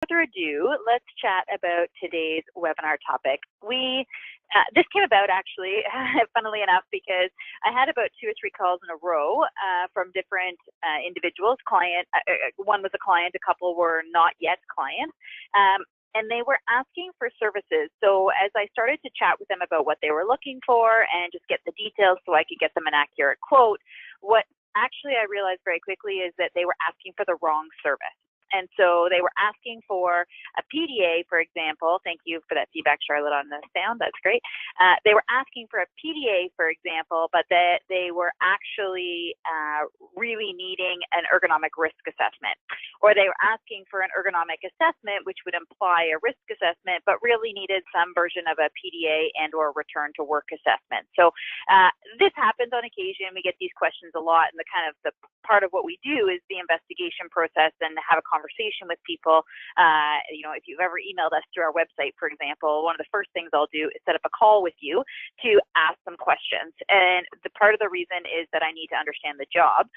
further ado, let's chat about today's webinar topic. This came about actually, funnily enough, because I had about 2 or 3 calls in a row from different individuals. One was a client, a couple were not yet clients. And they were asking for services. So as I started to chat with them about what they were looking for and just get the details so I could get them an accurate quote, what actually I realized very quickly is that they were asking for the wrong service. And so they were asking for a PDA, for example. Thank you for that feedback, Charlotte, on the sound. That's great. They were asking for a PDA, for example, but that they were actually really needing an ergonomic risk assessment. Or they were asking for an ergonomic assessment, which would imply a risk assessment, but really needed some version of a PDA and or return to work assessment. So this happens on occasion. We get these questions a lot, and the part of what we do is the investigation process and have a conversation with people. If you've ever emailed us through our website, for example, one of the first things I'll do is set up a call with you to ask some questions. And the part of the reason is that I need to understand the job.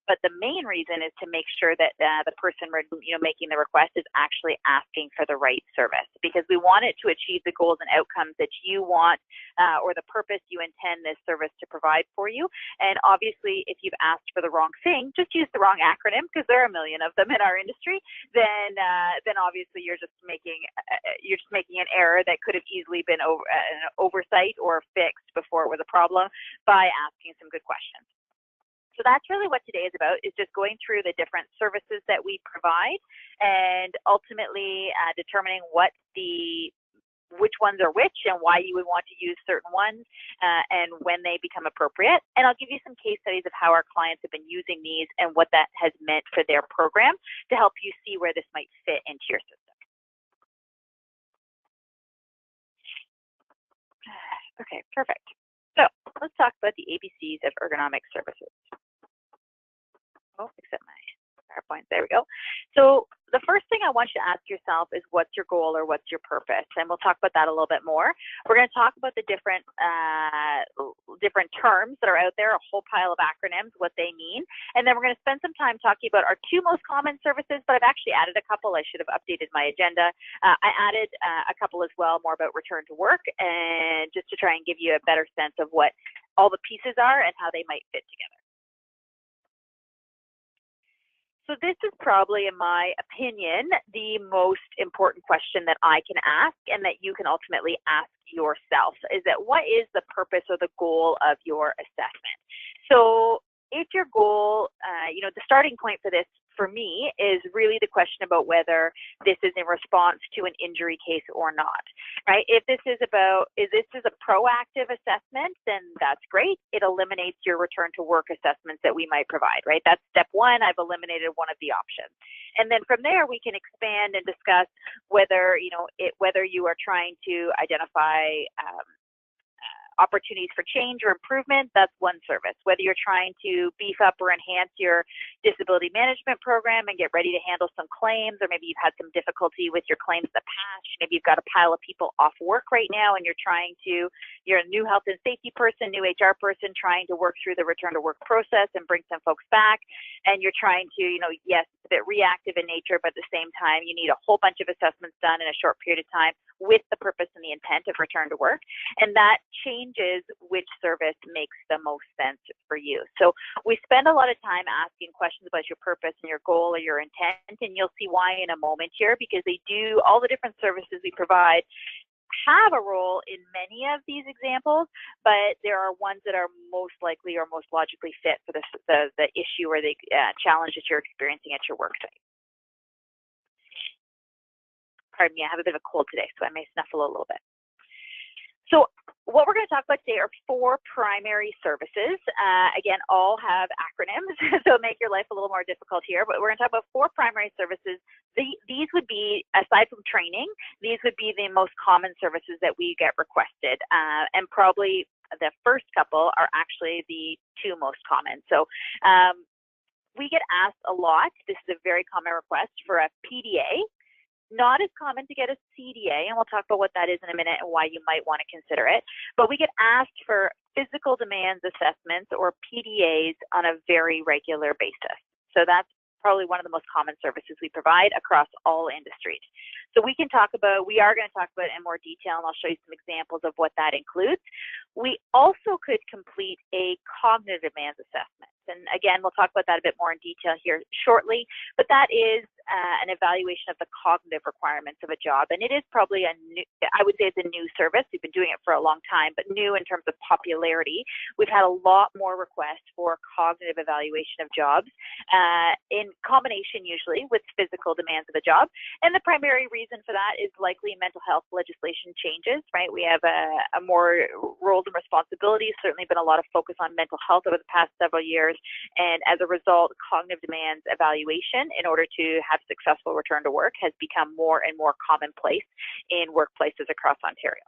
But the main reason is to make sure that the person making the request is actually asking for the right service, because we want it to achieve the goals and outcomes that you want or the purpose you intend this service to provide for you. And obviously, if you've asked for the wrong thing, just use the wrong acronym, because there are a million of them in our industry, then obviously you're just making an error that could have easily been an oversight or fixed before it was a problem by asking some good questions. So that's really what today is about, is just going through the different services that we provide and ultimately determining which ones are which and why you would want to use certain ones and when they become appropriate. And I'll give you some case studies of how our clients have been using these and what that has meant for their program to help you see where this might fit into your system. Okay, perfect. So let's talk about the ABCs of ergonomic services. Oh, except my PowerPoint. There we go. So the first thing I want you to ask yourself is, what's your goal or what's your purpose? And we'll talk about that a little bit more. We're going to talk about the different terms that are out there, a whole pile of acronyms, what they mean. And then we're going to spend some time talking about our 2 most common services, but I've actually added a couple. I should have updated my agenda. I added a couple as well, more about return to work, and just to try and give you a better sense of what all the pieces are and how they might fit together. So this is probably, in my opinion, the most important question that I can ask and that you can ultimately ask yourself, is that what is the purpose or the goal of your assessment? So if your goal, the starting point for this, for me, is really the question about whether this is in response to an injury case or not, right? If this is a proactive assessment, then that's great. It eliminates your return to work assessments that we might provide, right? That's step 1. I've eliminated one of the options. And then from there, we can expand and discuss whether you are trying to identify opportunities for change or improvement. That's one service. Whether you're trying to beef up or enhance your disability management program and get ready to handle some claims, or maybe you've had some difficulty with your claims in the past, maybe you've got a pile of people off work right now and you're a new health and safety person, new HR person, trying to work through the return to work process and bring some folks back, and you're trying to, yes, it's a bit reactive in nature, but at the same time, you need a whole bunch of assessments done in a short period of time with the purpose and the intent of return to work. And that changes which service makes the most sense for you. So we spend a lot of time asking questions about your purpose and your goal or your intent, and you'll see why in a moment here, because all the different services we provide have a role in many of these examples, but there are ones that are most likely or most logically fit for the issue or the challenge that you're experiencing at your work site. Pardon me, I have a bit of a cold today, so I may snuffle a little bit. So what we're going to talk about today are 4 primary services. Again, all have acronyms, so make your life a little more difficult here, but we're going to talk about 4 primary services. These would be, aside from training, these would be the most common services that we get requested, and probably the first couple are actually the 2 most common. So we get asked a lot, this is a very common request, for a PDA. Not as common to get a CDA, and we'll talk about what that is in a minute and why you might want to consider it. But we get asked for physical demands assessments, or PDAs, on a very regular basis. So that's probably one of the most common services we provide across all industries. So we are going to talk about it in more detail, and I'll show you some examples of what that includes. We also could complete a cognitive demands assessment. And again, we'll talk about that a bit more in detail here shortly, but that is an evaluation of the cognitive requirements of a job. And it is probably I would say it's a new service. We've been doing it for a long time, but new in terms of popularity. We've had a lot more requests for cognitive evaluation of jobs in combination usually with physical demands of a job. And the primary reason for that is likely mental health legislation changes, right? We have a more roles and responsibilities, certainly been a lot of focus on mental health over the past several years. And as a result, cognitive demands evaluation in order to have successful return to work has become more and more commonplace in workplaces across Ontario.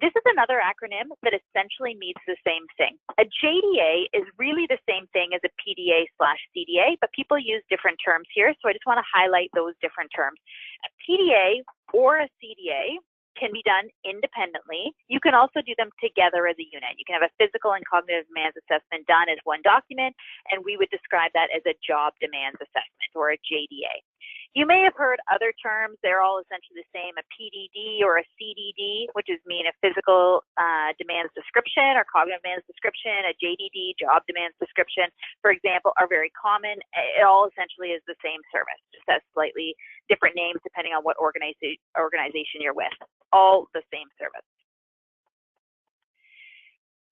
This is another acronym that essentially means the same thing. A JDA is really the same thing as a PDA/CDA, but people use different terms here, so I just want to highlight those different terms. A PDA or a CDA can be done independently. You can also do them together as a unit. You can have a physical and cognitive demands assessment done as one document, and we would describe that as a job demands assessment or a JDA. You may have heard other terms. They're all essentially the same, a PDD or a CDD, which mean a physical demands description or cognitive demands description. A JDD, job demands description, for example, are very common. It all essentially is the same service, just has slightly different names depending on what organization you're with. All the same service.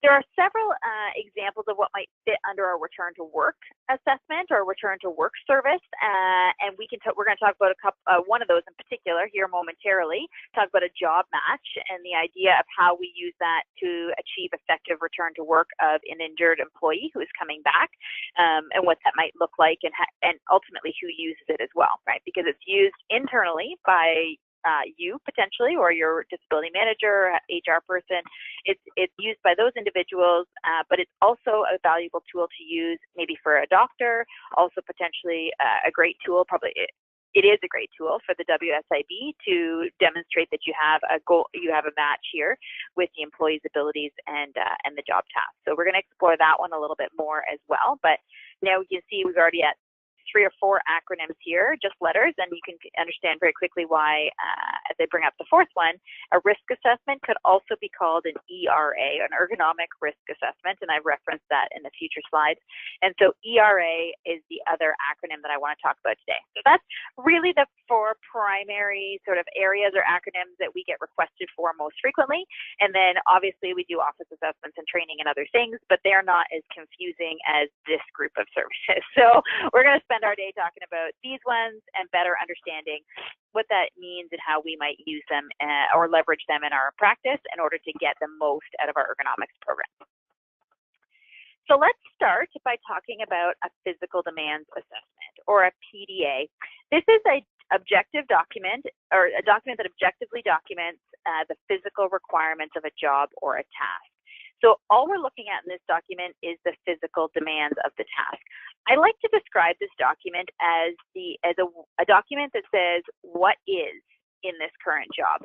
There are several examples of what might fit under our return to work assessment or return to work service, and we're going to talk about one of those in particular here momentarily. Talk about a job match and the idea of how we use that to achieve effective return to work of an injured employee who is coming back, and what that might look like, and ultimately who uses it as well, right? Because it's used internally by you potentially, or your disability manager, HR person. It's used by those individuals, but it's also a valuable tool to use maybe for a doctor, also potentially a great tool, it is a great tool for the WSIB to demonstrate that you have a goal, you have a match here with the employee's abilities and the job task. So we're going to explore that one a little bit more as well, but now you can see we've already at 3 or 4 acronyms here, just letters, and you can understand very quickly why, as I bring up the 4th one, a risk assessment could also be called an ERA, an ergonomic risk assessment, and I've referenced that in the future slides. And so ERA is the other acronym that I want to talk about today. So that's really the 4 primary sort of areas or acronyms that we get requested for most frequently. And then obviously we do office assessments and training and other things, but they're not as confusing as this group of services. So we're going to spend our day talking about these ones and better understanding what that means and how we might use them or leverage them in our practice in order to get the most out of our ergonomics program. So let's start by talking about a physical demands assessment, or a PDA. This is an objective document, or a document that objectively documents the physical requirements of a job or a task. So all we're looking at in this document is the physical demands of the task. I like to describe this document as a document that says what is in this current job.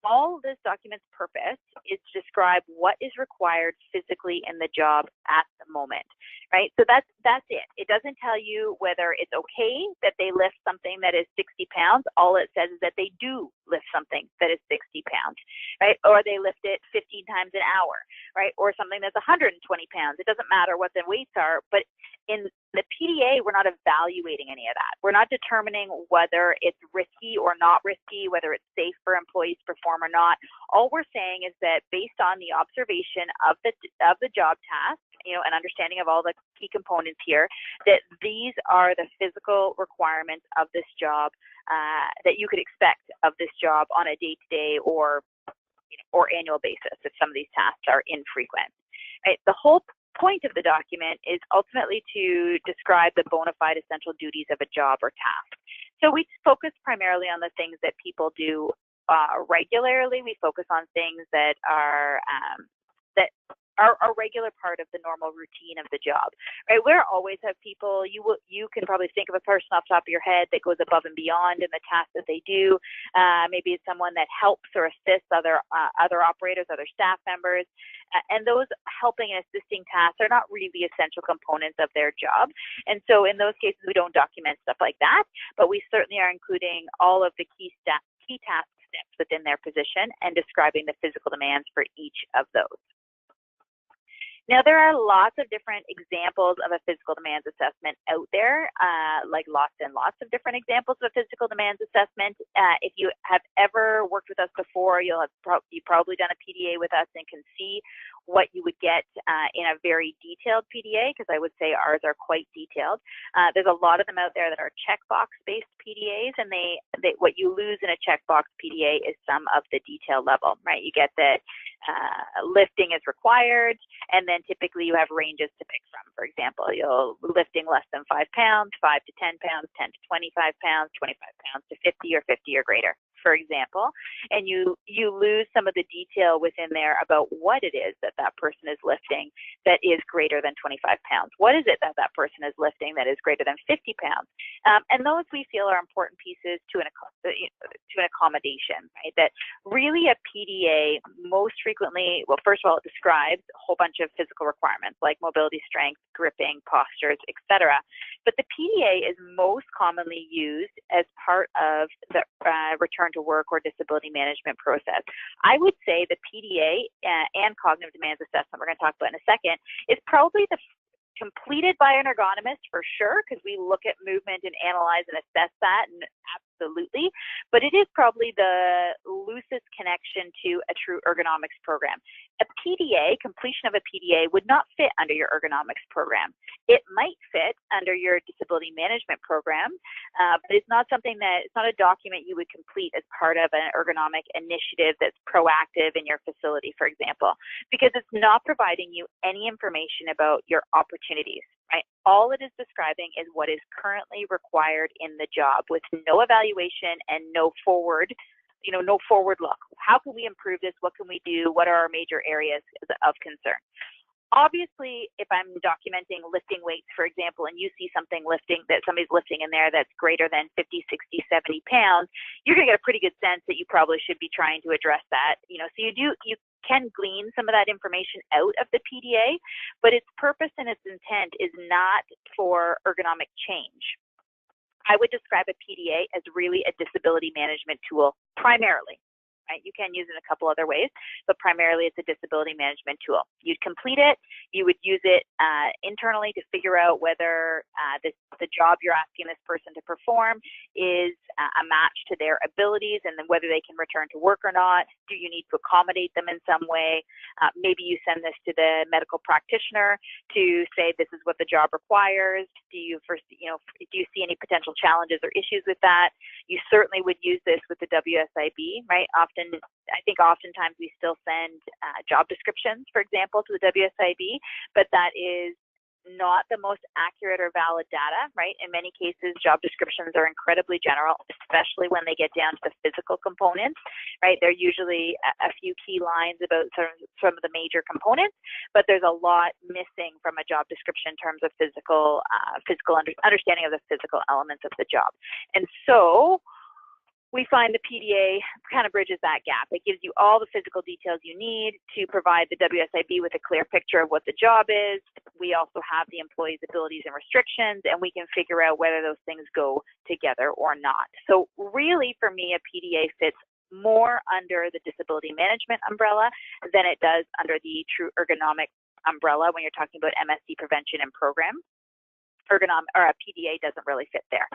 All this document's purpose is to describe what is required physically in the job at the moment, right? So that's it. It doesn't tell you whether it's okay that they lift something that is 60 pounds. All it says is that they do lift something that is 60 pounds, right? Or they lift it 15 times an hour, right? Or something that's 120 pounds. It doesn't matter what the weights are, but in the PDA, we're not evaluating any of that. We're not determining whether it's risky or not risky, whether it's safe for employees to perform or not. All we're saying is that based on the observation of the job task, an understanding of all the key components here, that these are the physical requirements of this job that you could expect of this job on a day-to-day or annual basis if some of these tasks are infrequent. Right? The whole point of the document is ultimately to describe the bona fide essential duties of a job or task. So we focus primarily on the things that people do regularly. We focus on things that are are a regular part of the normal routine of the job, right? We'll always have people, you can probably think of a person off the top of your head that goes above and beyond in the tasks that they do. Maybe it's someone that helps or assists other operators, other staff members, and those helping and assisting tasks are not really essential components of their job. And so in those cases, we don't document stuff like that, but we certainly are including all of the key task steps within their position and describing the physical demands for each of those. Now, there are lots of different examples of a physical demands assessment out there, like lots and lots of different examples of a physical demands assessment. If you have ever worked with us before, you've probably done a PDA with us and can see what you would get in a very detailed PDA, because I would say ours are quite detailed. There's a lot of them out there that are checkbox-based PDAs, and what you lose in a checkbox PDA is some of the detail level, right? You get that lifting is required, and then typically you have ranges to pick from. For example, you'll lifting less than 5 pounds, 5 to 10 pounds, 10 to 25 pounds, 25 pounds to 50 or 50 or greater, for example, and you lose some of the detail within there about what it is that person is lifting that is greater than 25 pounds. What is it that person is lifting that is greater than 50 pounds? And those we feel are important pieces to an accommodation, right? That really a PDA most frequently, well, first of all, it describes a whole bunch of physical requirements like mobility, strength, gripping, postures, etc. But the PDA is most commonly used as part of the return to work or disability management process. I would say the PDA and cognitive demands assessment we're going to talk about in a second is probably the completed by an ergonomist for sure, because we look at movement and analyze and assess that, and absolutely, but it is probably the loosest connection to a true ergonomics program. A PDA, completion of a PDA, would not fit under your ergonomics program. It might fit under your disability management program, but it's not something it's not a document you would complete as part of an ergonomic initiative that's proactive in your facility, for example, because it's not providing you any information about your opportunities, right? All it is describing is what is currently required in the job with no evaluation and no forward look. How can we improve this? What can we do? What are our major areas of concern? Obviously, if I'm documenting lifting weights, for example, and you see something that somebody's lifting in there that's greater than 50, 60, 70 pounds, you're going to get a pretty good sense that you probably should be trying to address that. So you can glean some of that information out of the PDA, but its purpose and its intent is not for ergonomic change. I would describe a PDA as really a disability management tool primarily. Right? You can use it in a couple other ways, but primarily it's a disability management tool. You'd complete it, you would use it internally to figure out whether the job you're asking this person to perform is a match to their abilities, and then whether they can return to work or not. Do you need to accommodate them in some way? Maybe you send this to the medical practitioner to say this is what the job requires. Do you see any potential challenges or issues with that? You certainly would use this with the WSIB, right? I think oftentimes we still send job descriptions, for example, to the WSIB, but that is not the most accurate or valid data, right? In many cases, job descriptions are incredibly general, especially when they get down to the physical components, right? They're usually a few key lines about some of the major components, but there's a lot missing from a job description in terms of physical understanding of the physical elements of the job. And so we find the PDA kind of bridges that gap. It gives you all the physical details you need to provide the WSIB with a clear picture of what the job is. We also have the employee's abilities and restrictions, and we can figure out whether those things go together or not. So really, for me, a PDA fits more under the disability management umbrella than it does under the true ergonomic umbrella when you're talking about MSD prevention and program. A PDA doesn't really fit there.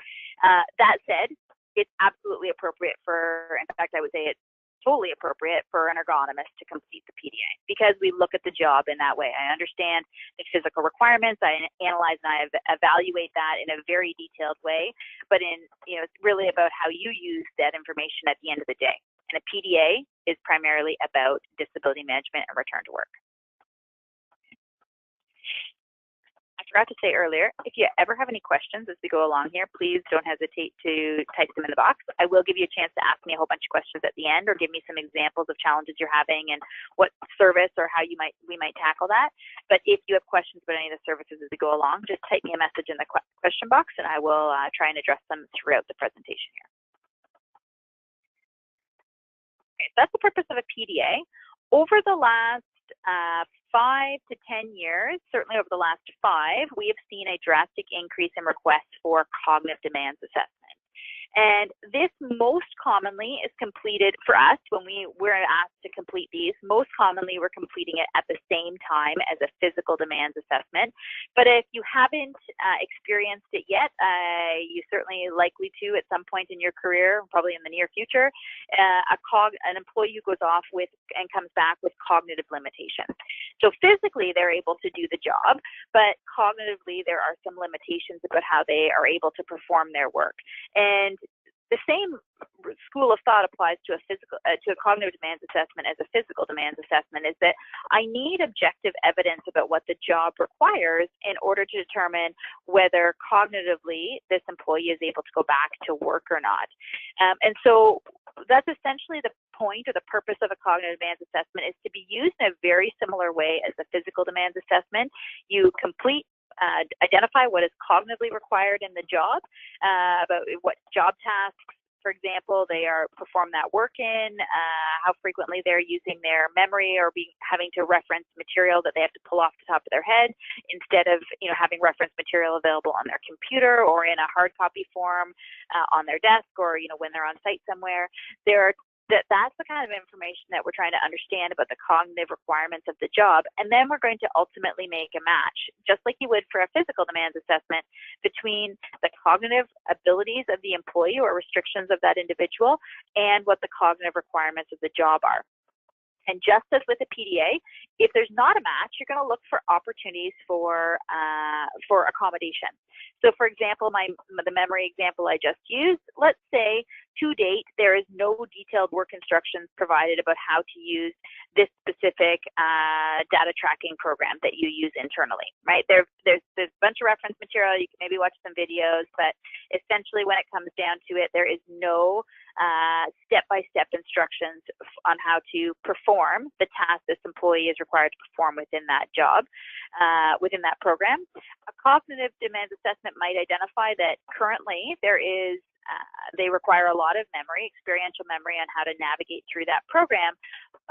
That said, it's absolutely appropriate in fact, I would say it's totally appropriate for an ergonomist to complete the PDA because we look at the job in that way. I understand the physical requirements, I analyze and I evaluate that in a very detailed way, but it's really about how you use that information at the end of the day. And a PDA is primarily about disability management and return to work. A forgot to say earlier, if you ever have any questions as we go along here, please don't hesitate to type them in the box. I will give you a chance to ask me a whole bunch of questions at the end, or give me some examples of challenges you're having and what service or how we might tackle that. But if you have questions about any of the services as we go along, just type me a message in the question box, and I will try and address them throughout the presentation here. Okay, so that's the purpose of a PDA. Over the last 5 to 10 years, certainly over the last 5, we have seen a drastic increase in requests for cognitive demands assessment. And this most commonly is completed for us when we're asked to complete these. Most commonly, we're completing it at the same time as a physical demands assessment. But if you haven't experienced it yet, you certainly likely to at some point in your career, probably in the near future, an employee who goes off with and comes back with cognitive limitations. So physically, they're able to do the job, but cognitively, there are some limitations about how they are able to perform their work. And the same school of thought applies to a cognitive demands assessment as a physical demands assessment, is that I need objective evidence about what the job requires in order to determine whether cognitively this employee is able to go back to work or not. And so that's essentially the point or the purpose of a cognitive demands assessment, is to be used in a very similar way as the physical demands assessment. You identify what is cognitively required in the job, about what job tasks, for example, they are perform that work in, how frequently they're using their memory or having to reference material that they have to pull off the top of their head instead of having reference material available on their computer or in a hard copy form on their desk, or when they're on site somewhere. That's the kind of information that we're trying to understand about the cognitive requirements of the job. And then we're going to ultimately make a match, just like you would for a physical demands assessment, between the cognitive abilities of the employee or restrictions of that individual and what the cognitive requirements of the job are. And just as with a PDA, if there's not a match, you're going to look for opportunities for accommodation. So, for example, the memory example I just used, let's say to date there is no detailed work instructions provided about how to use this specific data tracking program that you use internally, right? There's a bunch of reference material. You can maybe watch some videos, but essentially when it comes down to it, there is no step-by-step instructions on how to perform the task this employee is required to perform within that job, within that program. A cognitive demands assessment might identify that currently they require a lot of experiential memory on how to navigate through that program,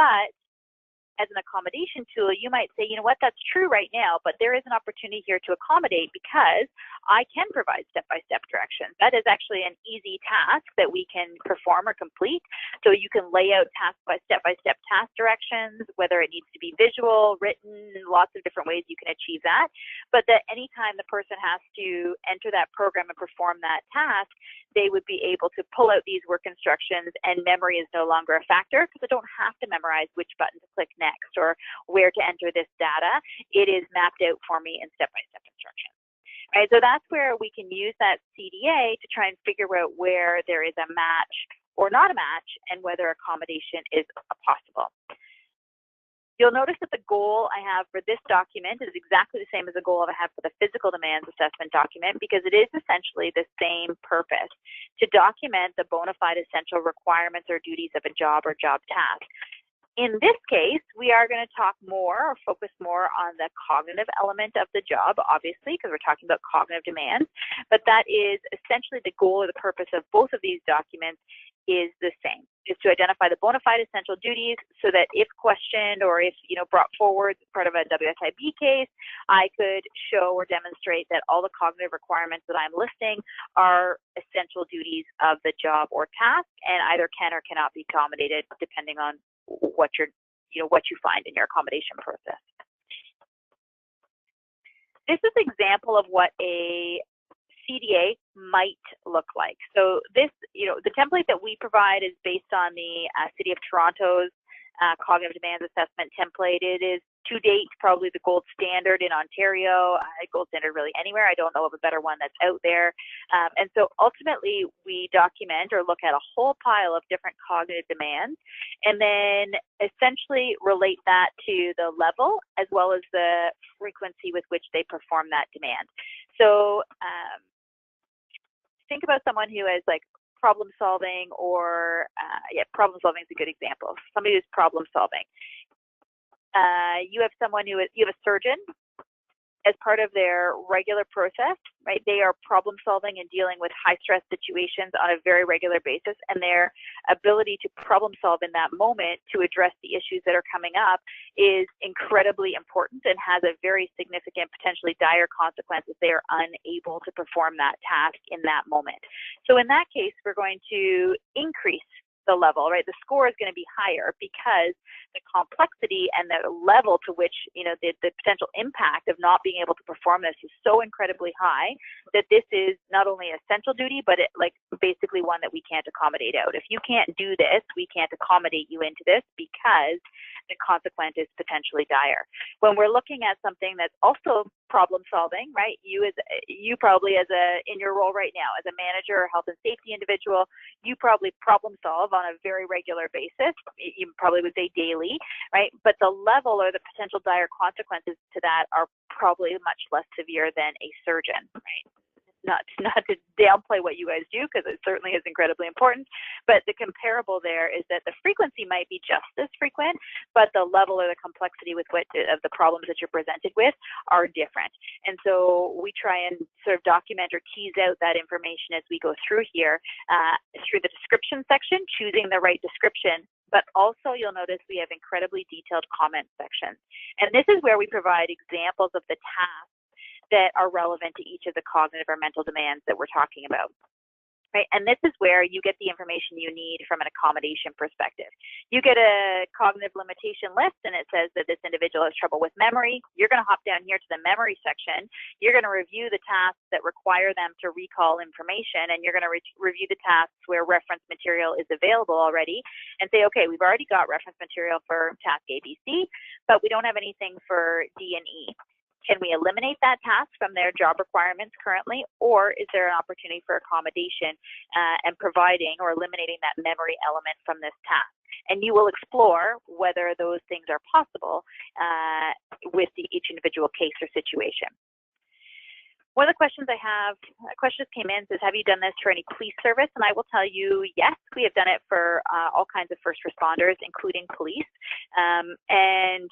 but as an accommodation tool, you might say, that's true right now, but there is an opportunity here to accommodate because I can provide step-by-step directions. That is actually an easy task that we can perform or complete. So you can lay out step-by-step task directions, whether it needs to be visual, written, lots of different ways you can achieve that. But that anytime the person has to enter that program and perform that task, they would be able to pull out these work instructions, and memory is no longer a factor because I don't have to memorize which button to click next or where to enter this data. It is mapped out for me in step-by-step instructions. Right, so that's where we can use that CDA to try and figure out where there is a match or not a match and whether accommodation is possible. You'll notice that the goal I have for this document is exactly the same as the goal I have for the physical demands assessment document, because it is essentially the same purpose: to document the bona fide essential requirements or duties of a job or job task. In this case, we are going to talk more or focus more on the cognitive element of the job, obviously, because we're talking about cognitive demands, but that is essentially the goal or the purpose of both of these documents is the same, is to identify the bona fide essential duties so that if questioned or if brought forward as part of a WSIB case, I could show or demonstrate that all the cognitive requirements that I'm listing are essential duties of the job or task, and either can or cannot be accommodated depending on what you find in your accommodation process. This is an example of what a CDA might look like. So this, the template that we provide is based on the City of Toronto's cognitive demands assessment template. It is, to date, probably the gold standard in Ontario, gold standard really anywhere. I don't know of a better one that's out there. And so ultimately, we document or look at a whole pile of different cognitive demands, and then essentially relate that to the level as well as the frequency with which they perform that demand. So think about someone who has like problem solving, or problem solving is a good example. Somebody who's problem solving. You have someone who is, you have a surgeon as part of their regular process, right? They are problem solving and dealing with high stress situations on a very regular basis, and their ability to problem solve in that moment to address the issues that are coming up is incredibly important and has a very significant, potentially dire consequence if they are unable to perform that task in that moment. So in that case, we're going to increase the level, right? The score is going to be higher because the complexity and the level to which, you know, the potential impact of not being able to perform this is so incredibly high that this is not only an essential duty, but it, like, basically one that we can't accommodate out. If you can't do this, we can't accommodate you into this because the consequence is potentially dire. When we're looking at something that's also problem solving, right? You probably in your role right now as a manager or health and safety individual, you probably problem solve on a very regular basis. You probably would say daily, right? But the level or the potential dire consequences to that are probably much less severe than a surgeon, right? Not to downplay what you guys do, because it certainly is incredibly important, but the comparable there is that the frequency might be just as frequent, but the level or the complexity with which of the problems that you're presented with are different. And so we try and sort of document or tease out that information as we go through here, through the description section, choosing the right description. But also you'll notice we have incredibly detailed comment sections. And this is where we provide examples of the tasks that are relevant to each of the cognitive or mental demands that we're talking about, right? And this is where you get the information you need from an accommodation perspective. You get a cognitive limitation list, and it says that this individual has trouble with memory. You're going to hop down here to the memory section. You're going to review the tasks that require them to recall information, and you're going to review the tasks where reference material is available already, and say, okay, we've already got reference material for task ABC, but we don't have anything for D and E. Can we eliminate that task from their job requirements currently, or is there an opportunity for accommodation and providing or eliminating that memory element from this task? And you will explore whether those things are possible with each individual case or situation. One of the questions I have, a question came in, says, have you done this for any police service? And I will tell you, yes, we have done it for all kinds of first responders, including police. And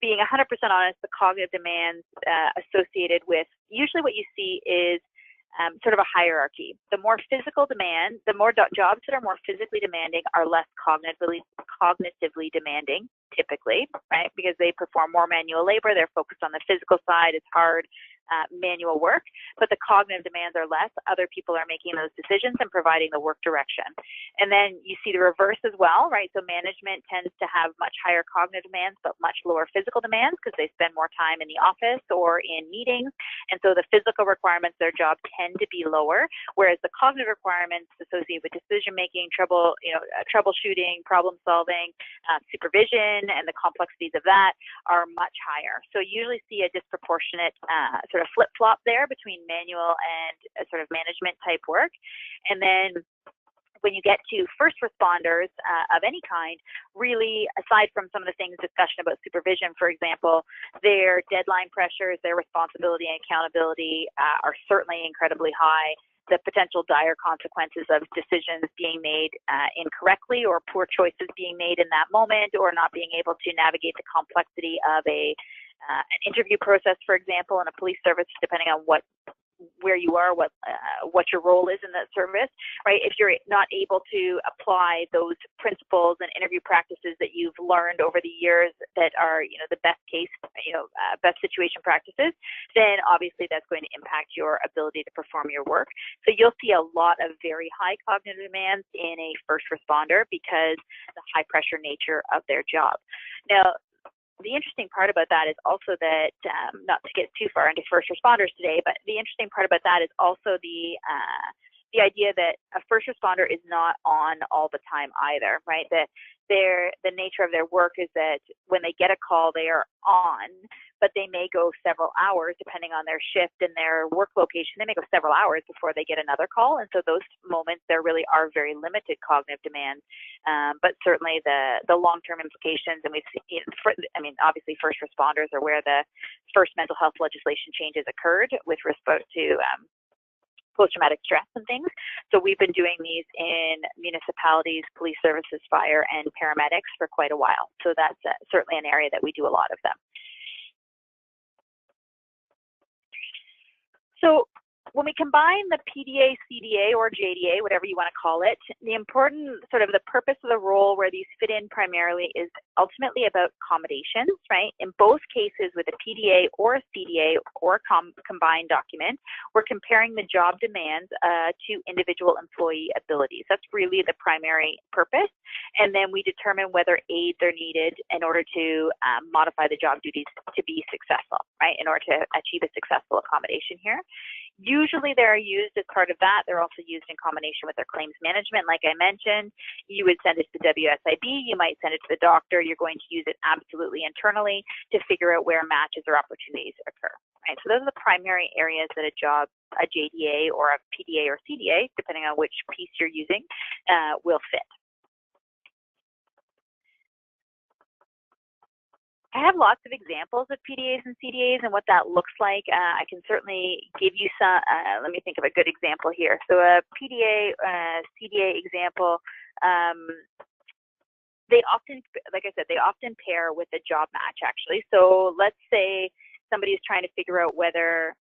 being 100% honest, the cognitive demands associated with, usually what you see is sort of a hierarchy. The more physical demand, the more jobs that are more physically demanding are less cognitively demanding, typically, right? Because they perform more manual labor, they're focused on the physical side, it's hard manual work, but the cognitive demands are less. Other people are making those decisions and providing the work direction. And then you see the reverse as well, right? So management tends to have much higher cognitive demands, but much lower physical demands because they spend more time in the office or in meetings. And so the physical requirements of their job tend to be lower, whereas the cognitive requirements associated with decision-making, troubleshooting, problem solving, supervision, and the complexities of that are much higher. So you usually see a disproportionate sort of flip-flop there between manual and sort of management type work. And then when you get to first responders of any kind, really, aside from some of the things discussion about supervision, for example, their deadline pressures, their responsibility and accountability are certainly incredibly high. The potential dire consequences of decisions being made incorrectly, or poor choices being made in that moment, or not being able to navigate the complexity of an interview process, for example, in a police service, depending on where you are, what your role is in that service, right? If you're not able to apply those principles and interview practices that you've learned over the years that are, the best case, best situation practices, then obviously that's going to impact your ability to perform your work. So you'll see a lot of very high cognitive demands in a first responder because the high pressure nature of their job. Now, the interesting part about that is also that, not to get too far into first responders today, but the interesting part about that is also the the idea that a first responder is not on all the time either, right? That the nature of their work is that when they get a call, they are on, but they may go several hours depending on their shift and their work location. They may go several hours before they get another call, and so those moments there really are very limited cognitive demands. But certainly the long-term implications, and we've seen, I mean, obviously first responders are where the first mental health legislation changes occurred with respect to post-traumatic stress and things. So we've been doing these in municipalities, police services, fire, and paramedics for quite a while. So that's certainly an area that we do a lot of them. So when we combine the PDA, CDA, or JDA, whatever you want to call it, the important sort of the purpose of the role where these fit in primarily is ultimately about accommodations, right? In both cases with a PDA or a CDA or a combined document, we're comparing the job demands to individual employee abilities. That's really the primary purpose. And then we determine whether aids are needed in order to modify the job duties to be successful, right? In order to achieve a successful accommodation here. Usually they're used as part of that. They're also used in combination with their claims management. Like I mentioned, you would send it to the WSIB, you might send it to the doctor. You're going to use it absolutely internally to figure out where matches or opportunities occur. Right? So those are the primary areas that a JDA or a PDA or CDA, depending on which piece you're using, will fit. I have lots of examples of PDAs and CDAs and what that looks like. I can certainly give you some, let me think of a good example here. So a PDA, CDA example, they often, like I said, they often pair with a job match actually. So let's say somebody is trying to figure out whether,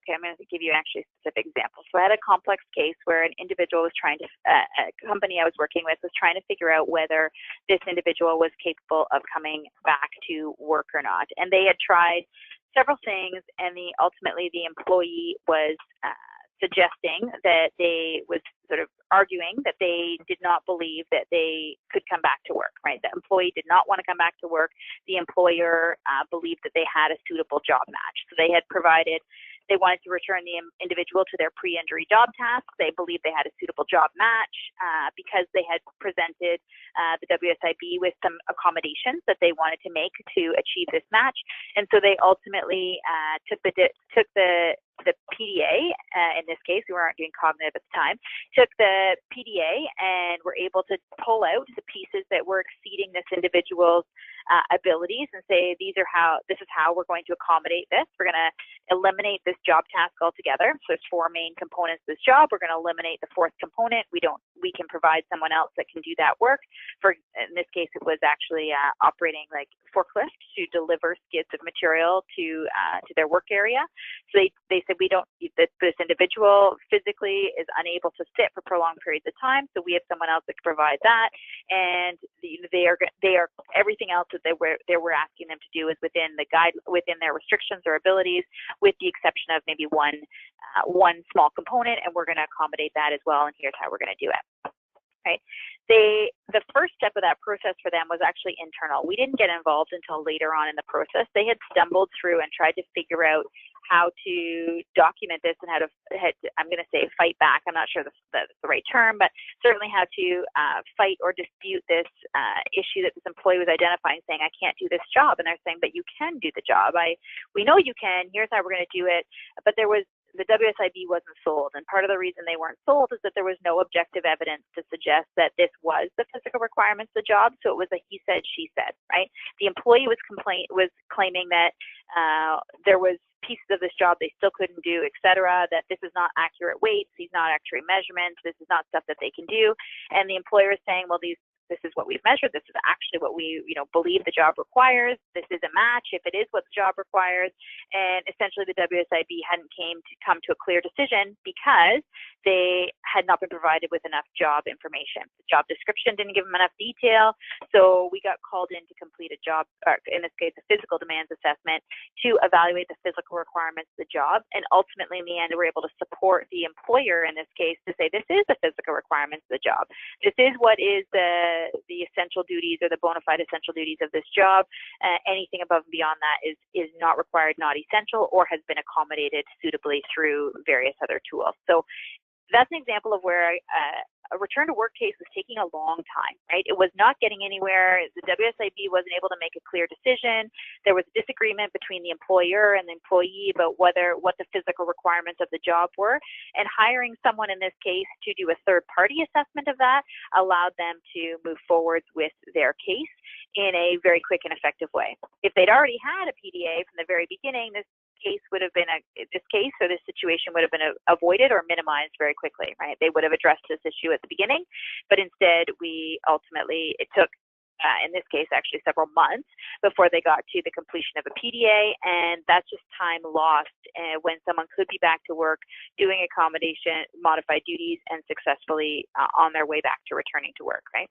okay, I'm going to give you actually a specific example. So I had a complex case where an individual was trying to, a company I was working with was trying to figure out whether this individual was capable of coming back to work or not. And they had tried several things, and ultimately the employee was suggesting that they was sort of arguing that they did not believe that they could come back to work, right? The employee did not want to come back to work. The employer believed that they had a suitable job match. So they had provided, they wanted to return the individual to their pre-injury job tasks. They believed they had a suitable job match because they had presented the WSIB with some accommodations that they wanted to make to achieve this match. And so they ultimately took the PDA, in this case, we weren't doing cognitive at the time, took the PDA and were able to pull out the pieces that were exceeding this individual's abilities and say, this is how we're going to accommodate this. We're going to eliminate this job task altogether. So there's 4 main components to this job. We're going to eliminate the 4th component. We can provide someone else that can do that work. In this case, it was actually operating like forklift to deliver skids of material to their work area. So they said this individual physically is unable to sit for prolonged periods of time. So we have someone else that can provide that, and they are everything else that they were asking them to do is within their restrictions or abilities, with the exception of maybe one small component, and we're going to accommodate that as well. And here's how we're going to do it. Right. The first step of that process for them was actually internal. We didn't get involved until later on in the process. They had stumbled through and tried to figure out how to document this and how to, I'm going to say fight back. I'm not sure that's the right term, but certainly how to fight or dispute this issue that this employee was identifying, saying, I can't do this job. And they're saying, but you can do the job. We know you can. Here's how we're going to do it. But the WSIB wasn't sold. And part of the reason they weren't sold is that there was no objective evidence to suggest that this was the physical requirements of the job. So it was a he said, she said, right? The employee was claiming that there was pieces of this job they still couldn't do, et cetera, that this is not accurate weights, these not accurate measurements, this is not stuff that they can do. And the employer is saying, well, this is what we've measured. This is actually what we, believe the job requires. This is a match if it is what the job requires. And essentially the WSIB hadn't come to a clear decision because they had not been provided with enough job information. The job description didn't give them enough detail. So we got called in to complete a job, or in this case, a physical demands assessment to evaluate the physical requirements of the job. And ultimately in the end, we're able to support the employer in this case to say, this is the physical requirements of the job. This is what is the essential duties or the bona fide essential duties of this job. Anything above and beyond that is not required, not essential, or has been accommodated suitably through various other tools. So that's an example of where a return to work case was taking a long time, right? It was not getting anywhere. The WSIB wasn't able to make a clear decision. There was a disagreement between the employer and the employee about what the physical requirements of the job were, and hiring someone in this case to do a third-party assessment of that allowed them to move forward with their case in a very quick and effective way. If they'd already had a PDA from the very beginning, this situation would have been avoided or minimized very quickly, right? They would have addressed this issue at the beginning, but instead it took, in this case, actually several months before they got to the completion of a PDA, and that's just time lost when someone could be back to work, doing accommodation, modified duties, and successfully on their way back to returning to work, right?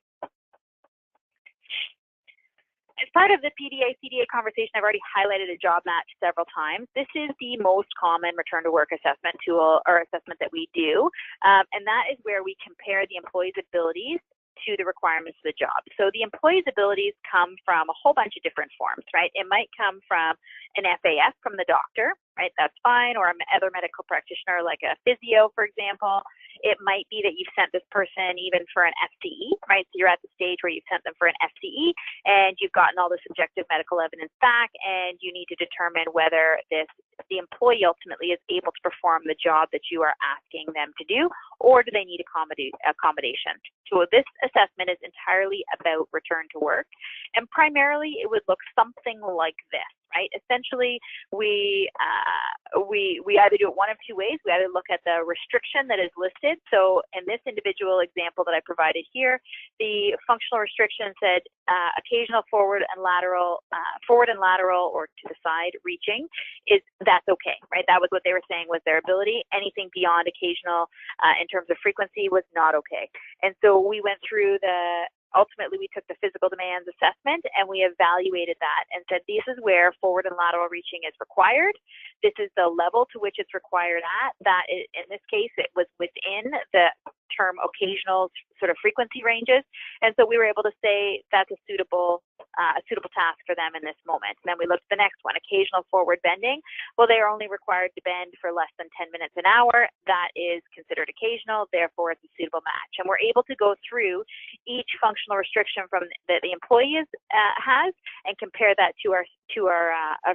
As part of the PDA-CDA conversation, I've already highlighted a job match several times. This is the most common return to work assessment tool or assessment that we do, and that is where we compare the employee's abilities to the requirements of the job. So the employee's abilities come from a whole bunch of different forms, right? It might come from an FAS from the doctor, right? That's fine, or another medical practitioner like a physio, for example. It might be that you've sent this person even for an FCE, right? So you're at the stage where you've sent them for an FCE and you've gotten all the subjective medical evidence back, and you need to determine whether the employee ultimately is able to perform the job that you are asking them to do, or do they need accommodation. So this assessment is entirely about return to work, and primarily it would look something like this, right? Essentially, we either do it one of two ways. We either look at the restriction that is listed. So in this individual example that I provided here, the functional restriction said occasional forward and lateral, or to the side reaching, that's okay, right? That was what they were saying was their ability. Anything beyond occasional in terms of frequency was not okay. And so we went through ultimately, we took the physical demands assessment and we evaluated that and said, this is where forward and lateral reaching is required. This is the level to which it's required at. That is, in this case, it was within the term occasional sort of frequency ranges. And so we were able to say that's a suitable task for them in this moment. And then we looked at the next one, occasional forward bending. Well, they are only required to bend for less than 10 minutes an hour. That is considered occasional, therefore it's a suitable match. And we're able to go through each functional restriction that the employee has and compare that to our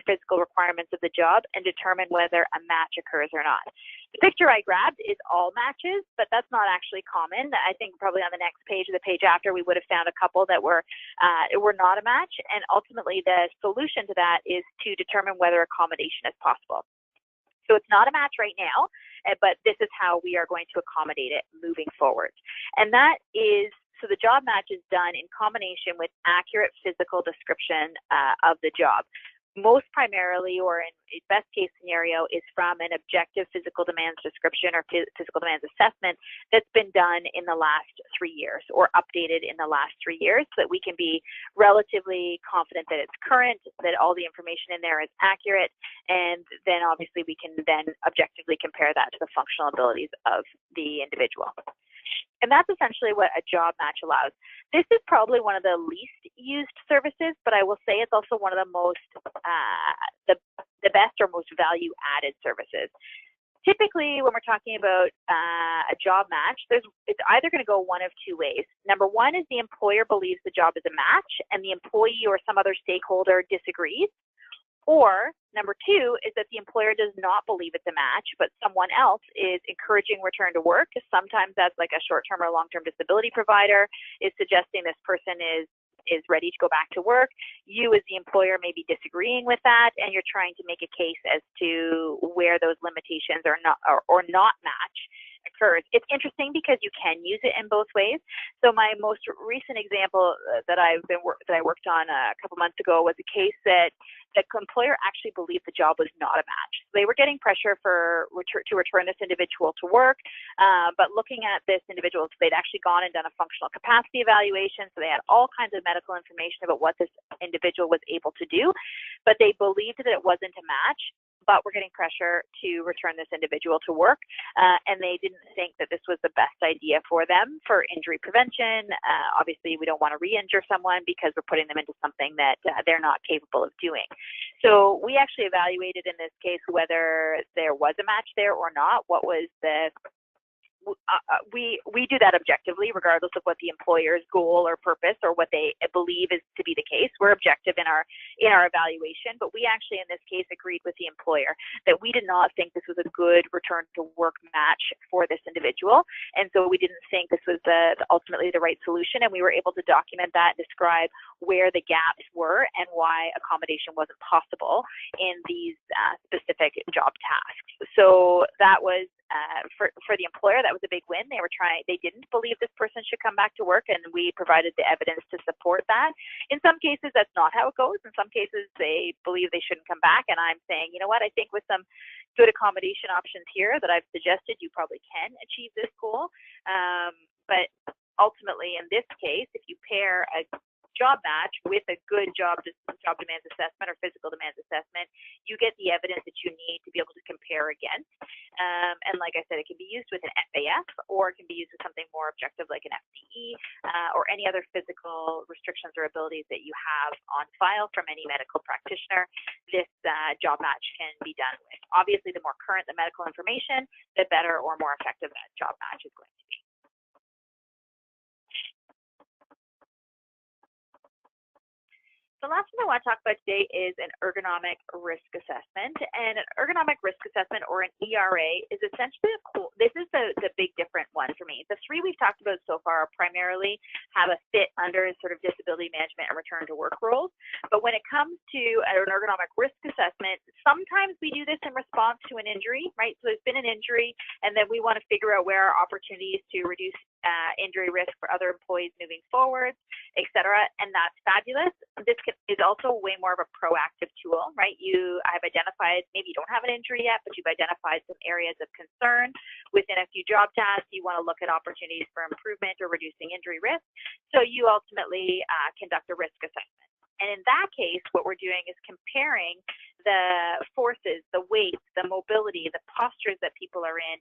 physical requirements of the job and determine whether a match occurs or not. The picture I grabbed is all matches, but that's not actually common. I think probably on the next page or the page after, we would have found a couple that were not a match. And ultimately, the solution to that is to determine whether accommodation is possible. So it's not a match right now, but this is how we are going to accommodate it moving forward. And that is, so the job match is done in combination with accurate physical description of the job. Most primarily, or in best case scenario, is from an objective physical demands description or physical demands assessment that's been done in the last 3 years or updated in the last 3 years, so that we can be relatively confident that it's current, that all the information in there is accurate, and then obviously we can then objectively compare that to the functional abilities of the individual. And that's essentially what a job match allows. This is probably one of the least used services, but I will say it's also one of the most, the best or most value-added services. Typically, when we're talking about a job match, it's either going to go one of two ways. Number one is the employer believes the job is a match, and the employee or some other stakeholder disagrees. Or number two is that the employer does not believe it's a match, but someone else is encouraging return to work. Sometimes that's like a short-term or long-term disability provider is suggesting this person is ready to go back to work. You as the employer may be disagreeing with that, and you're trying to make a case as to where those limitations are not or not match occurs. It's interesting because you can use it in both ways. So my most recent example that I worked on a couple months ago was a case that the employer actually believed the job was not a match. They were getting pressure to return this individual to work, but looking at this individual, so they'd actually gone and done a functional capacity evaluation, so they had all kinds of medical information about what this individual was able to do, but they believed that it wasn't a match, but we're getting pressure to return this individual to work, and they didn't think that this was the best idea for them for injury prevention. Obviously, we don't want to re-injure someone because we're putting them into something that they're not capable of doing. So we actually evaluated in this case whether there was a match there or not. What was the we do that objectively, regardless of what the employer's goal or purpose or what they believe is to be the case. We're objective in our evaluation, but we actually, in this case, agreed with the employer that we did not think this was a good return to work match for this individual, and so we didn't think this was ultimately the right solution. And we were able to document that, describe where the gaps were, and why accommodation wasn't possible in these specific job tasks. So that was for the employer, that was a big win. They didn't believe this person should come back to work, and we provided the evidence to support that. In some cases, that's not how it goes. In some cases, they believe they shouldn't come back, and I'm saying, you know what, I think with some good accommodation options here that I've suggested, you probably can achieve this goal. But ultimately, in this case, if you pair a job match with a good job demands assessment or physical demands assessment, you get the evidence that you need to be able to compare against. And like I said, it can be used with an FAF, or it can be used with something more objective like an FTE, or any other physical restrictions or abilities that you have on file from any medical practitioner. This job match can be done with. Obviously, the more current the medical information, the better or more effective that job match is going to be. The last thing I want to talk about today is an ergonomic risk assessment. And an ergonomic risk assessment, or an ERA, is essentially this is the big different one for me. The three we've talked about so far primarily have a fit under sort of disability management and return to work roles. But when it comes to an ergonomic risk assessment, sometimes we do this in response to an injury, right? So there's been an injury, and then we want to figure out where our opportunities to reduce injury risk for other employees moving forward, et cetera, and that's fabulous. This is also way more of a proactive tool, right? I've identified, maybe you don't have an injury yet, but you've identified some areas of concern within a few job tasks. You want to look at opportunities for improvement or reducing injury risk. So you ultimately conduct a risk assessment. And in that case, what we're doing is comparing the forces, the weights, the mobility, the postures that people are in.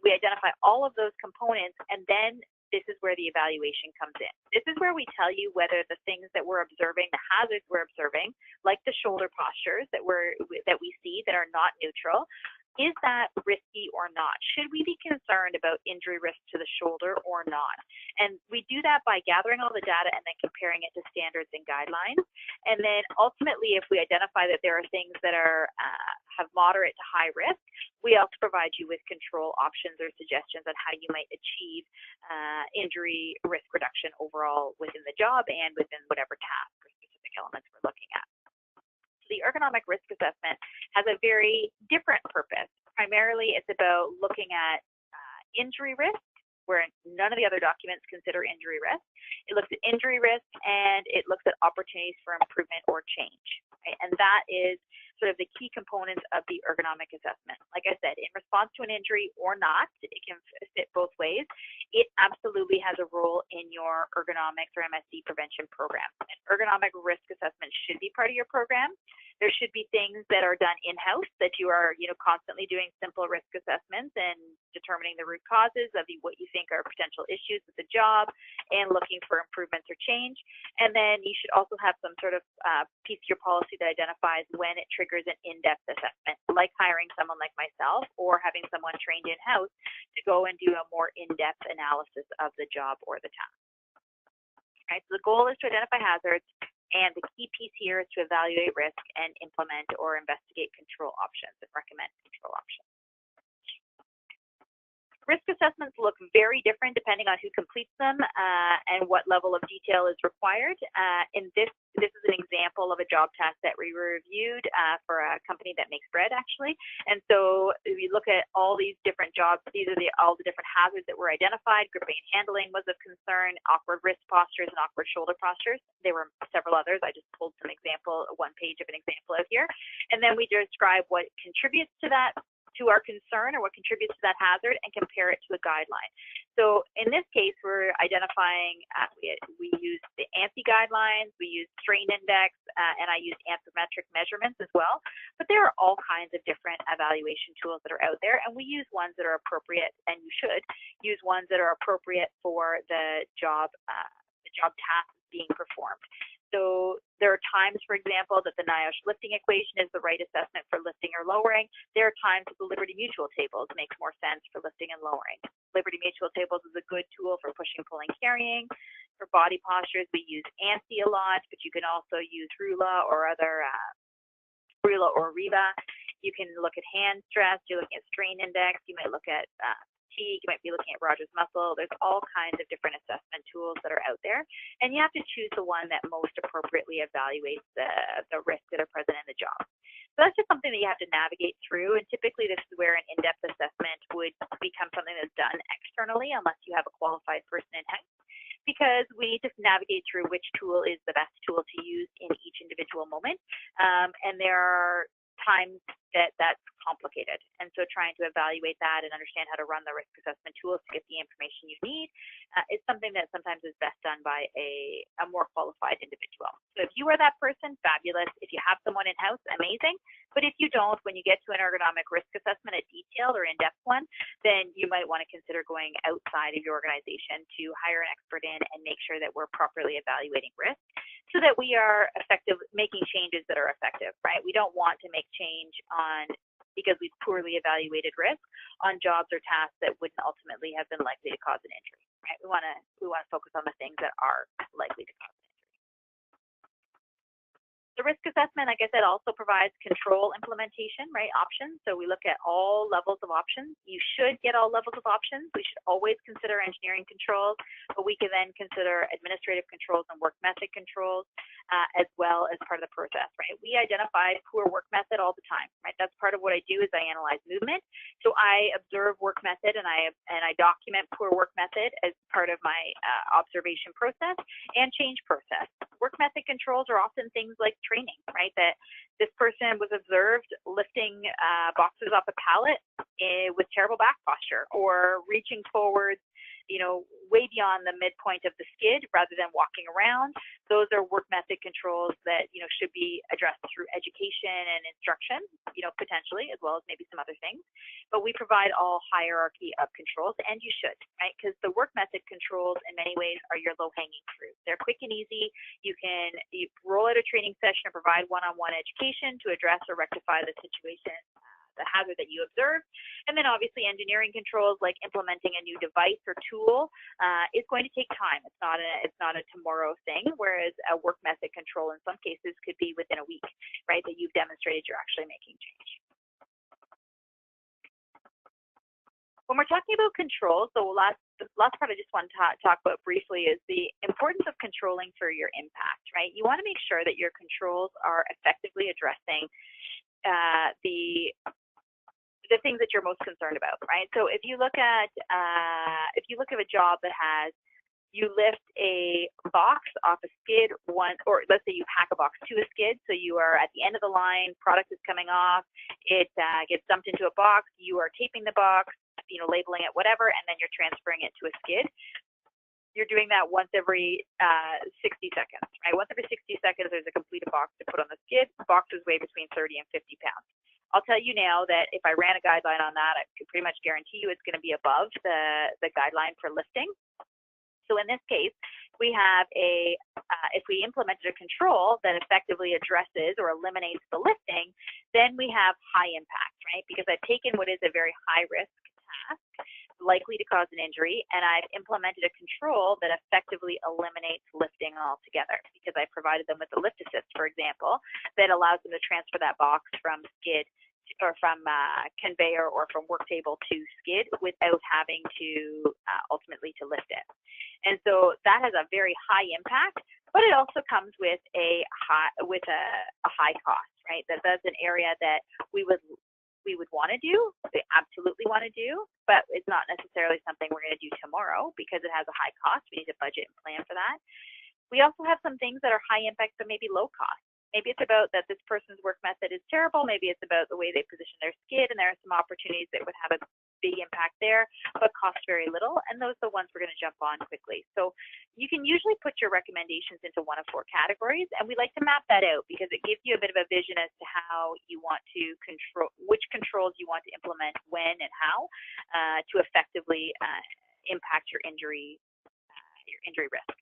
We identify all of those components, and then this is where the evaluation comes in. This is where we tell you whether the things that we're observing, the hazards we're observing, like the shoulder postures that we see that are not neutral, is that risky or not? Should we be concerned about injury risk to the shoulder or not? And we do that by gathering all the data and then comparing it to standards and guidelines. And then ultimately, if we identify that there are things that have moderate to high risk, we also provide you with control options or suggestions on how you might achieve injury risk reduction overall within the job and within whatever task or specific elements we're looking at. The ergonomic risk assessment has a very different purpose. Primarily, it's about looking at injury risk, where none of the other documents consider injury risk. It looks at injury risk, and it looks at opportunities for improvement or change. Right? And that is sort of the key components of the ergonomic assessment. Like I said, in response to an injury or not, it can fit both ways. It absolutely has a role in your ergonomics or MSD prevention program. An ergonomic risk assessment should be part of your program. There should be things that are done in-house that you are, constantly doing simple risk assessments and determining the root causes of what you think are potential issues with the job and looking for improvements or change. And then you should also have some sort of piece of your policy that identifies when it triggers an in-depth assessment, like hiring someone like myself or having someone trained in-house to go and do a more in-depth analysis of the job or the task. Right, so the goal is to identify hazards, and the key piece here is to evaluate risk and implement or investigate control options and recommend control options. Risk assessments look very different depending on who completes them and what level of detail is required. In this is an example of a job task that we reviewed for a company that makes bread, actually. And so we look at all these different jobs. These are all the different hazards that were identified. Gripping and handling was of concern, awkward wrist postures, and awkward shoulder postures. There were several others. I just pulled some one page of an example out here. And then we describe what contributes to that, to our concern, or what contributes to that hazard, and compare it to a guideline. So in this case, we're identifying, we use the ANSI guidelines, we use strain index, and I use anthropometric measurements as well. But there are all kinds of different evaluation tools that are out there, and we use ones that are appropriate, and you should use ones that are appropriate for the job task being performed. So there are times, for example, that the NIOSH lifting equation is the right assessment for lifting or lowering. There are times that the Liberty Mutual tables makes more sense for lifting and lowering. Liberty Mutual tables is a good tool for pushing, pulling, carrying. For body postures, we use ANSI a lot, but you can also use RULA or other RULA or REVA. You can look at hand stress. You're looking at strain index. You might look at fatigue. You might be looking at Rogers muscle. There's all kinds of different assessment tools that are out there, and you have to choose the one that most appropriately evaluates the risks that are present in the job. So that's just something that you have to navigate through, and typically this is where an in-depth assessment would become something that's done externally unless you have a qualified person in-house, because we need to navigate through which tool is the best tool to use in each individual moment. And there are times that that's complicated. And so trying to evaluate that and understand how to run the risk assessment tools to get the information you need is something that sometimes is best done by a more qualified individual. So if you are that person, fabulous. If you have someone in-house, amazing. But if you don't, when you get to an ergonomic risk assessment, a detailed or in-depth one, then you might want to consider going outside of your organization to hire an expert in and make sure that we're properly evaluating risk so that we are making changes that are effective, right? We don't want to make change because we've poorly evaluated risk on jobs or tasks that wouldn't ultimately have been likely to cause an injury, right? We want to focus on the things that are likely to cause an injury. The risk assessment, like I said, also provides control implementation, right, options. So we look at all levels of options. You should get all levels of options. We should always consider engineering controls, but we can then consider administrative controls and work method controls as well as part of the process, right? We identify poor work method all the time, right? That's part of what I do is I analyze movement. So I observe work method and I document poor work method as part of my observation process and change process. Work method controls are often things like training, right? That this person was observed lifting boxes off a pallet with terrible back posture, or reaching forward, way beyond the midpoint of the skid rather than walking around. Those are work method controls that, should be addressed through education and instruction, potentially, as well as maybe some other things. But we provide all hierarchy of controls, and you should, right? Because the work method controls in many ways are your low-hanging fruit. They're quick and easy. You roll out a training session or provide one-on-one education to address or rectify the situation, the hazard that you observe. And then obviously engineering controls like implementing a new device or tool is going to take time. It's not a tomorrow thing, whereas a work method control in some cases could be within a week, right, that you've demonstrated you're actually making change. When we're talking about controls, the last part I just want to talk about briefly is the importance of controlling for your impact, right? You want to make sure that your controls are effectively addressing the things that you're most concerned about, right? So if you look at a job that has, you lift a box off a skid or let's say you pack a box to a skid, so you are at the end of the line, product is coming off, it gets dumped into a box, you are taping the box, labeling it, whatever, and then you're transferring it to a skid. You're doing that once every 60 seconds, right? Once every 60 seconds, there's a completed box to put on the skid. The boxes weigh between 30 and 50 pounds. I'll tell you now that if I ran a guideline on that, I could pretty much guarantee you it's going to be above the guideline for lifting. So in this case, we have if we implemented a control that effectively addresses or eliminates the lifting, then we have high impact, right? Because I've taken what is a very high risk task, likely to cause an injury, and I've implemented a control that effectively eliminates lifting altogether, because I provided them with a lift assist, for example, that allows them to transfer that box from skid or from conveyor or from work table to skid without having to ultimately to lift it. And so that has a very high impact, but it also comes with a high cost, right? That's an area that we would want to do, we absolutely want to do, but it's not necessarily something we're going to do tomorrow because it has a high cost. We need to budget and plan for that. We also have some things that are high impact but maybe low cost. Maybe it's about that this person's work method is terrible. Maybe it's about the way they position their skid, and there are some opportunities that would have a big impact there, but cost very little, and those are the ones we're going to jump on quickly. So you can usually put your recommendations into one of 4 categories, and we like to map that out because it gives you a bit of a vision as to how you want to control, which controls you want to implement when and how to effectively impact your injury risk.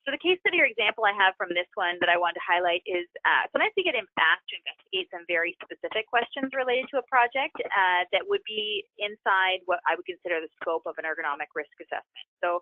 So the case study or example I have from this one that I wanted to highlight is sometimes we get asked to investigate some very specific questions related to a project that would be inside what I would consider the scope of an ergonomic risk assessment. So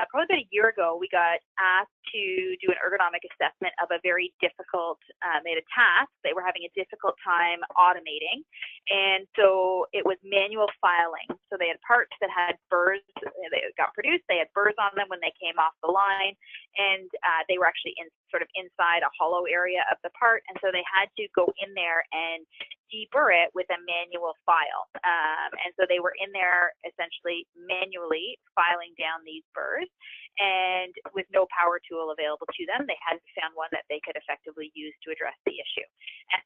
probably about a year ago, we got asked to do an ergonomic assessment of a very difficult, they had a task they were having a difficult time automating. And so it was manual filing. So they had parts that had burrs, they got produced, they had burrs on them when they came off the line, and they were actually sort of inside a hollow area of the part. And so they had to go in there and deburr it with a manual file. And so they were in there essentially manually filing down these burrs, and with no power tool available to them, they had found one that they could effectively use to address the issue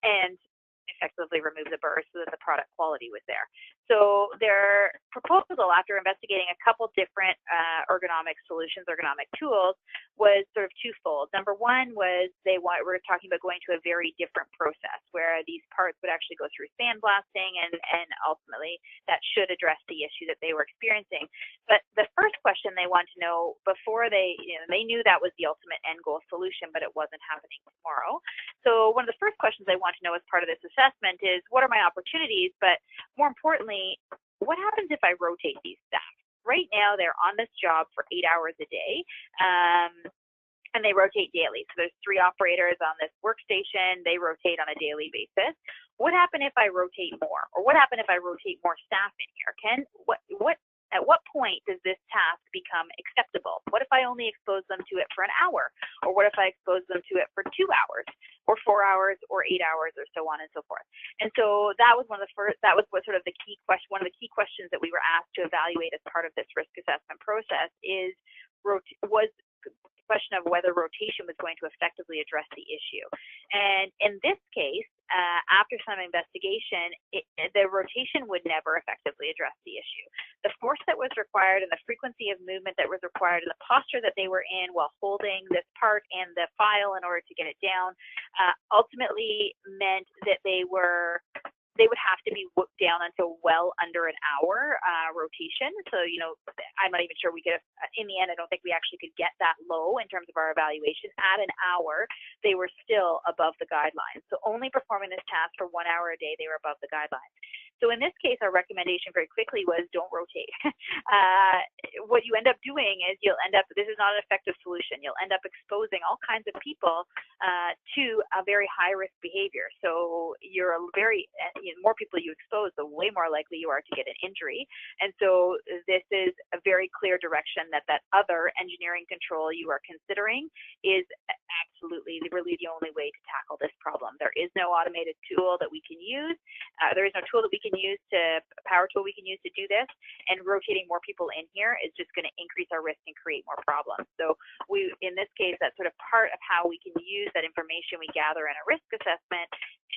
and effectively remove the burrs so that the product quality was there. So their proposal, after investigating a couple different ergonomic solutions, ergonomic tools, was sort of twofold. Number one was we're talking about going to a very different process where these parts would actually go through sandblasting, and ultimately that should address the issue that they were experiencing. But the first question they wanted to know before they knew that was the ultimate end goal solution, but it wasn't happening tomorrow. So one of the first questions they want to know as part of this assessment is, what are my opportunities? But more importantly, what happens if I rotate these staff? Right now, they're on this job for 8 hours a day, and they rotate daily. So there's 3 operators on this workstation. They rotate on a daily basis. What happens if I rotate more? Or what happens if I rotate more staff in here? At what point does this task become acceptable? What if I only expose them to it for an hour? Or what if I expose them to it for 2 hours, or 4 hours, or 8 hours, or so on and so forth? And so that was one of the sort of the key question. One of the key questions that we were asked to evaluate as part of this risk assessment process was the question of whether rotation was going to effectively address the issue. And in this case, after some investigation, the rotation would never effectively address the issue. The force that was required and the frequency of movement that was required and the posture that they were in while holding this part and the file in order to get it down ultimately meant that they would have to be worked down until well under an hour rotation. So, I'm not even sure we could have, in the end, I don't think we actually could get that low in terms of our evaluation. At an hour, they were still above the guidelines. So only performing this task for 1 hour a day, they were above the guidelines. So in this case, our recommendation very quickly was don't rotate. What you end up doing is this is not an effective solution. You'll end up exposing all kinds of people to a very high risk behavior. So more people you expose, the way more likely you are to get an injury. And so this is a very clear direction that other engineering control you are considering is absolutely really the only way to tackle this problem. There is no automated tool that we can use. There is no tool that we can use power tool we can use to do this, and rotating more people in here is just going to increase our risk and create more problems. So in this case, that's sort of part of how we can use that information we gather in a risk assessment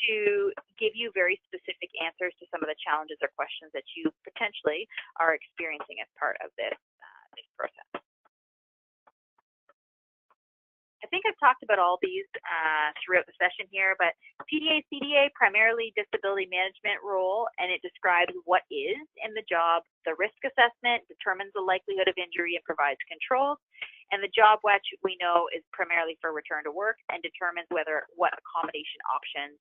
to give you very specific answers to some of the challenges or questions that you potentially are experiencing as part of this process. I think I've talked about all these throughout the session here, but PDA, CDA, primarily disability management role, and it describes what is in the job. The risk assessment determines the likelihood of injury and provides controls. And the job watch, we know, is primarily for return to work and determines what accommodation options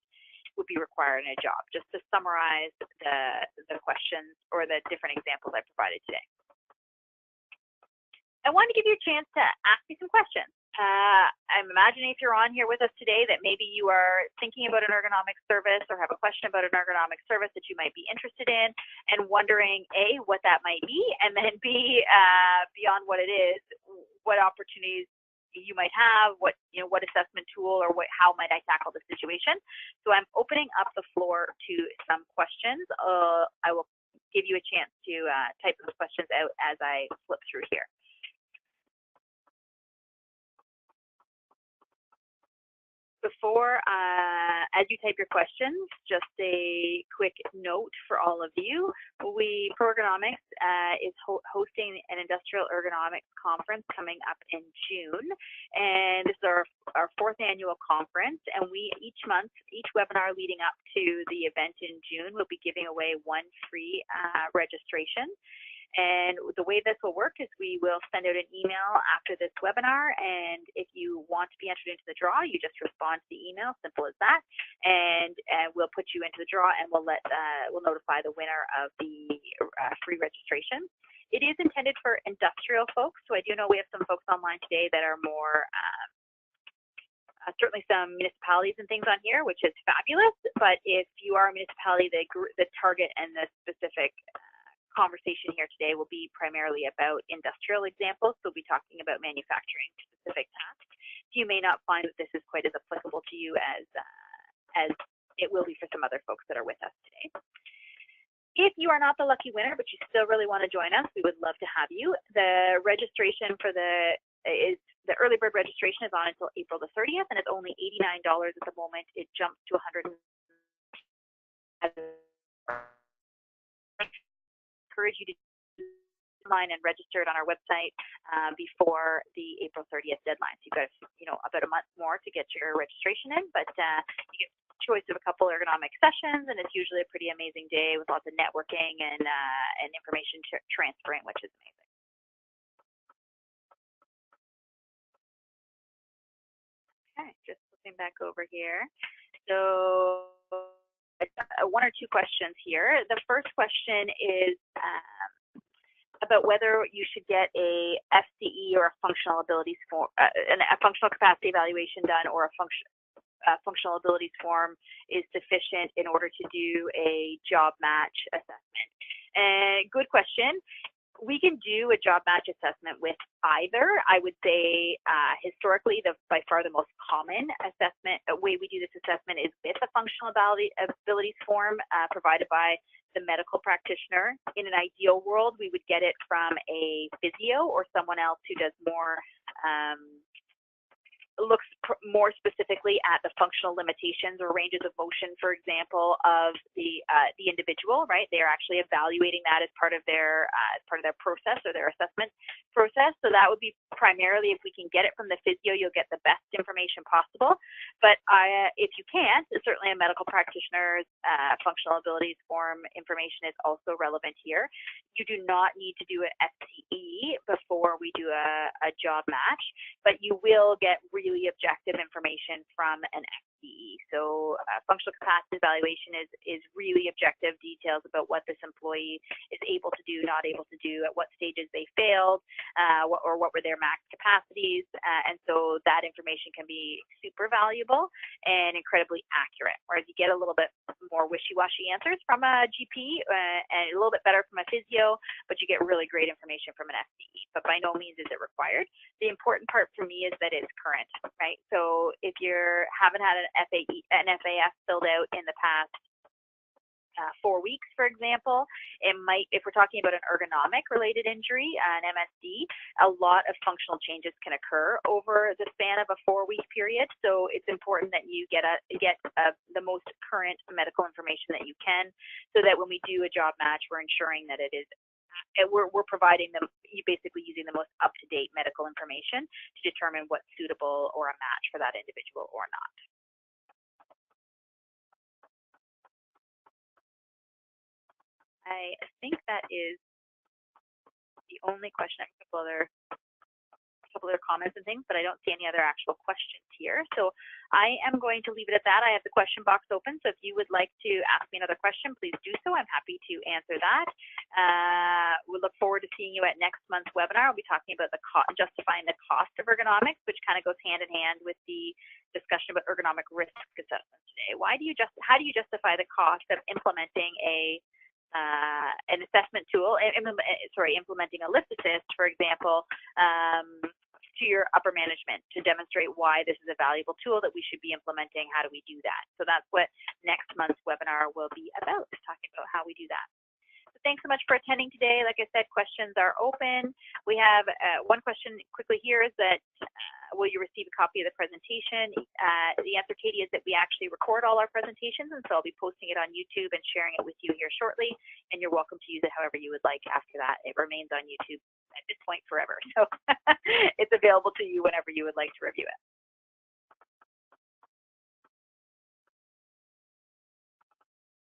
would be required in a job. Just to summarize the questions or the different examples I provided today. I wanted to give you a chance to ask me some questions. I'm imagining if you're on here with us today that maybe you are thinking about an ergonomic service or have a question about an ergonomic service that you might be interested in and wondering, A, what that might be, and then B, beyond what it is, what opportunities you might have, what assessment tool or how might I tackle the situation. So I'm opening up the floor to some questions. I will give you a chance to type those questions out as I flip through here. Before, as you type your questions, just a quick note for all of you. PROergonomics is hosting an industrial ergonomics conference coming up in June. And this is our 4th annual conference. And each webinar leading up to the event in June, we'll be giving away 1 free registration. And the way this will work is we will send out an email after this webinar, and if you want to be entered into the draw, you just respond to the email, simple as that, and we'll put you into the draw, and we'll notify the winner of the free registration. It is intended for industrial folks, so I do know we have some folks online today that are more certainly some municipalities and things on here, which is fabulous. But if you are a municipality, the target and the specific conversation here today will be primarily about industrial examples. So we'll be talking about manufacturing specific tasks. So you may not find that this is quite as applicable to you as it will be for some other folks that are with us today. If you are not the lucky winner, but you still really want to join us, we would love to have you. The registration for the early bird registration is on until April the 30th, and it's only $89 at the moment. It jumps to $100. Encourage you to online and register it on our website before the April 30th deadline. So you've got about a month more to get your registration in, but you get choice of a couple ergonomic sessions, and it's usually a pretty amazing day with lots of networking and information transferring, which is amazing. Okay, just flipping back over here. So one or two questions here. The first question is about whether you should get a FCE or a functional abilities form, a functional capacity evaluation done, or a functional abilities form is sufficient in order to do a job match assessment. Good question. We can do a job match assessment with either. I would say historically, by far the most common way we do this assessment is with a functional abilities form provided by the medical practitioner. In an ideal world, we would get it from a physio or someone else who does more looks more specifically at the functional limitations or ranges of motion, for example, of the individual. Right, they are actually evaluating that as part of their process or their assessment process. So that would be primarily, if we can get it from the physio, you'll get the best information possible. But if you can't, certainly a medical practitioner's functional abilities form information is also relevant here. You do not need to do an FCE before we do a job match, but you will get really objective information from an FCE. So functional capacity evaluation is really objective details about what this employee is able to do, not able to do, at what stages they failed, or what were their max capacities. And so that information can be super valuable and incredibly accurate. Whereas you get a little bit more wishy-washy answers from a GP and a little bit better from a physio, but you get really great information from an FCE. But by no means is it required. The important part for me is that it's current, right? So if you haven't had an FAF filled out in the past 4 weeks, for example, it might, if we're talking about an ergonomic related injury, an MSD, a lot of functional changes can occur over the span of a 4-week period. So it's important that you get the most current medical information that you can, so that when we do a job match, we're ensuring that we're providing them, basically using the most up-to-date medical information to determine what's suitable or a match for that individual or not. I think that is the only question. I have a couple other comments and things, but I don't see any other actual questions here. So I am going to leave it at that. I have the question box open, so if you would like to ask me another question, please do so. I'm happy to answer that. We look forward to seeing you at next month's webinar. We'll be talking about justifying the cost of ergonomics, which kind of goes hand in hand with the discussion about ergonomic risk assessment today. How do you justify the cost of implementing an assessment tool, implementing a lift assist, for example, to your upper management to demonstrate why this is a valuable tool that we should be implementing? How do we do that? So that's what next month's webinar will be about, talking about how we do that. So thanks so much for attending today. Like I said, questions are open. We have one question quickly here is that, will you receive a copy of the presentation? The answer, Katie, is that we actually record all our presentations, and so I'll be posting it on YouTube and sharing it with you here shortly, and you're welcome to use it however you would like after that. It remains on YouTube at this point forever, so it's available to you whenever you would like to review it.